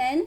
10,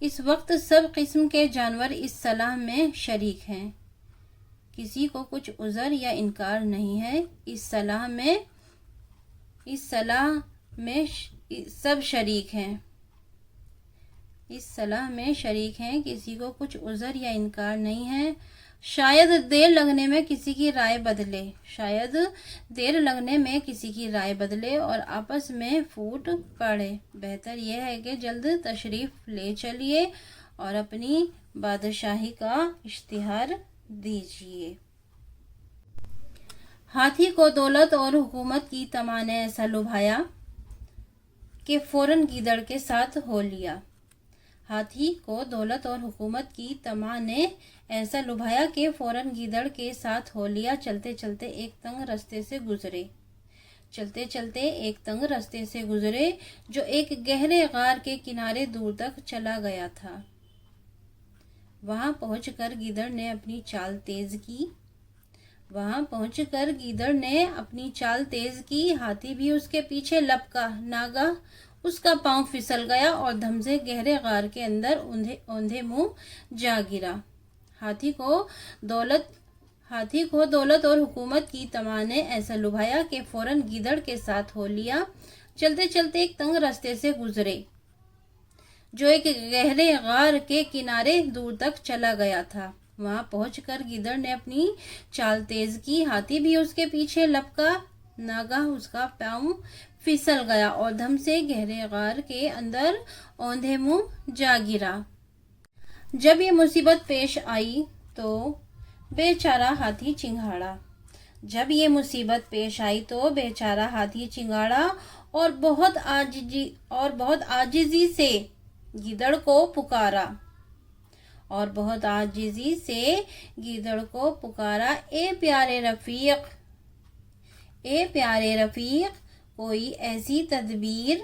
اس وقت سب قسم کے جانور اس صلاح میں شریک ہیں، کسی کو کچھ عذر یا انکار نہیں ہے۔ اس صلاح میں سب شریک ہیں، اس صلاح میں شریک ہیں، کسی کو کچھ عذر یا انکار نہیں ہے۔ شاید دیر لگنے میں کسی کی رائے بدلے اور آپس میں پھوٹ پڑے، بہتر یہ ہے کہ جلد تشریف لے چلیے اور اپنی بادشاہی کا اشتہار دیجیے۔ ہاتھی کو دولت اور حکومت کی طمع نے ایسا لبھایا کہ فوراً گیدڑ کے ساتھ ہو لیا۔ ہاتھی کو دولت اور حکومت کی طمع نے ایسا لبھایا کہ فوراً گیدڑ کے ساتھ ہو لیا۔ چلتے چلتے ایک تنگ رستے سے گزرے جو ایک گہرے غار کے کنارے دور تک چلا گیا تھا۔ وہاں پہنچ کر گیدڑ نے اپنی چال تیز کی، ہاتھی بھی اس کے پیچھے لپکا۔ ناگہاں اس کا پاؤں پھسل گیا اور دھم سے گہرے غار کے اندر اوندھے منہ جا گرا۔ ہاتھی کو دولت اور حکومت کی طمع نے ایسا لبھایا کہ فوراً گیدڑ کے ساتھ ہو لیا۔ چلتے چلتے ایک تنگ رستے سے گزرے جو ایک گہرے غار کے کنارے دور تک چلا گیا تھا۔ وہاں پہنچ کر گیدڑ نے اپنی چال تیز کی، ہاتھی بھی اس کے پیچھے لپکا۔ ناگہاں اس کا پاؤں پھسل گیا اور دھم سے گہرے غار کے اندر اوندھے منہ جا گرا۔ جب یہ مصیبت پیش آئی تو بیچارہ ہاتھی چنگاڑا اور بہت عاجزی سے گیدڑ کو پکارا، اے پیارے رفیق، کوئی ایسی تدبیر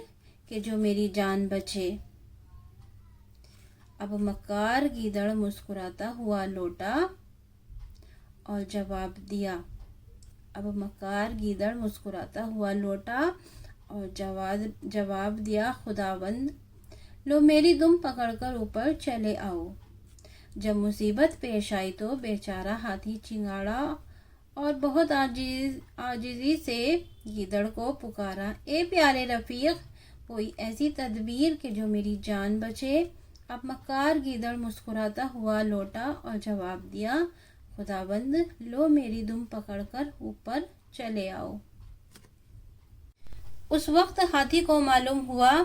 کہ جو میری جان بچے۔ اب مکار گیدڑ مسکراتا ہوا لوٹا اور جواب دیا، خداوند، لو میری دم پکڑ کر اوپر چلے آؤ۔ جب مصیبت پیش آئی تو بیچارہ ہاتھی چنگاڑا اور بہت عاجزی سے گیدڑ کو پکارا، اے پیارے رفیق، کوئی ایسی تدبیر کہ جو میری جان بچے۔ اب مکار گیدڑ مسکراتا ہوا لوٹا اور جواب دیا، خداوند، لو میری دم پکڑ کر اوپر چلے آؤ۔ اس وقت ہاتھی کو معلوم ہوا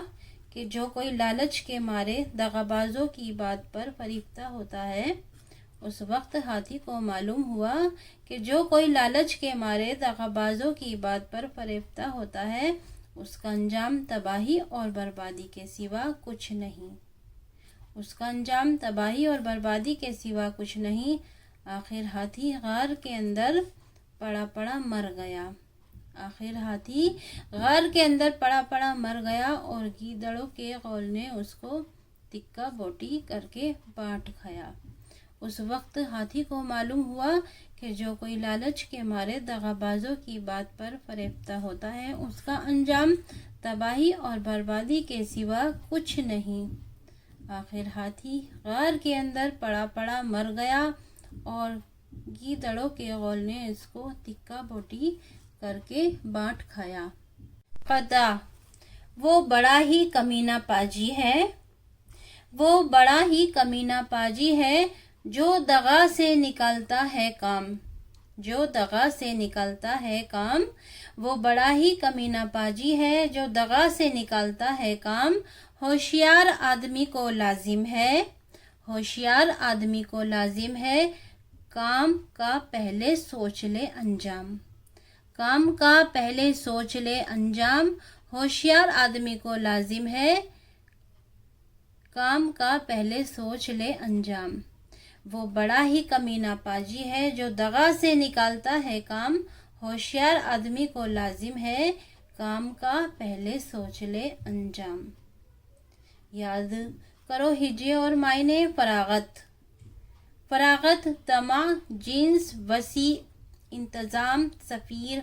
کہ جو کوئی لالچ کے مارے دغابازوں کی بات پر فریفتہ ہوتا ہے، اس کا انجام تباہی اور بربادی کے سوا کچھ نہیں۔ آخر ہاتھی غار کے اندر پڑا پڑا مر گیا اور گیدڑوں کے قول نے اس کو تکا بوٹی کر کے بانٹ کھایا۔ اس وقت ہاتھی کو معلوم ہوا کہ جو کوئی لالچ کے مارے دغابازوں کی بات پر فریفتہ ہوتا ہے، اس کا انجام تباہی اور بربادی کے سوا کچھ نہیں۔ آخر ہاتھی غار کے اندر پڑا مر گیا اور گیدڑوں کے قول نے اس کو تکا بوٹی کر کے بانٹ کھایا۔ قطع: وہ بڑا ہی کمینہ پاجی ہے جو دغا سے نکالتا ہے کام۔ وہ بڑا ہی کمینہ پاجی ہے جو دغا سے نکالتا ہے کام۔ ہوشیار آدمی کو لازم ہے کام کا پہلے سوچ لے انجام۔ ہوشیار آدمی کو لازم ہے کام کا پہلے سوچ لے انجام۔ وہ بڑا ہی کمینہ پاجی ہے جو دغا سے نکالتا ہے کام۔ ہوشیار آدمی کو لازم ہے کام کا پہلے سوچ لے انجام۔ یاد کرو ہجے اور معنی۔ فراغت، طمع، جنس، وسیع، انتظام، سفیر،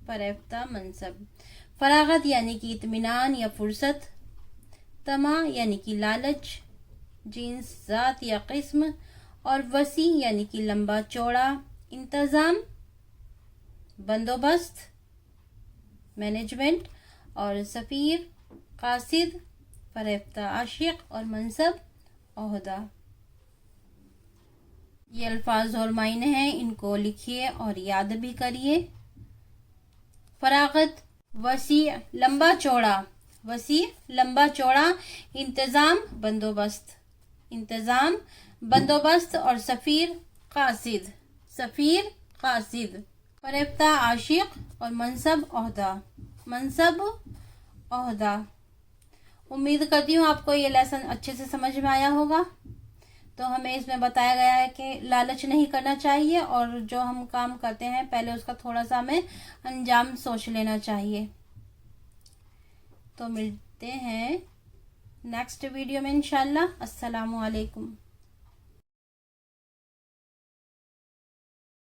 فریفتہ، منصب۔ فراغت یعنی کہ اطمینان یا فرصت، طمع یعنی کہ لالچ، جنس، ذات یا قسم، اور وسیع یعنی کہ لمبا چوڑا، انتظام بندوبست مینجمنٹ، اور سفیر قاصد فریفتہ عاشق، اور منصب عہدہ۔ یہ الفاظ اور معنی ہیں، ان کو لکھیے اور یاد بھی کریے۔ فراغت وسیع لمبا چوڑا، وسیع لمبا چوڑا، انتظام بندوبست، انتظام بندوبست، اور سفیر قاصد، سفیر قاصد، فریفتہ عاشق، اور منصب عہدہ، منصب عہدہ۔ امید کرتی ہوں آپ کو یہ لیسن اچھے سے سمجھ میں آیا ہوگا۔ تو ہمیں اس میں بتایا گیا ہے کہ لالچ نہیں کرنا چاہیے، اور جو ہم کام کرتے ہیں پہلے اس کا تھوڑا سا ہمیں انجام سوچ لینا چاہیے۔ تو ملتے ہیں نیکسٹ ویڈیو میں انشاءاللہ۔ السلام علیکم۔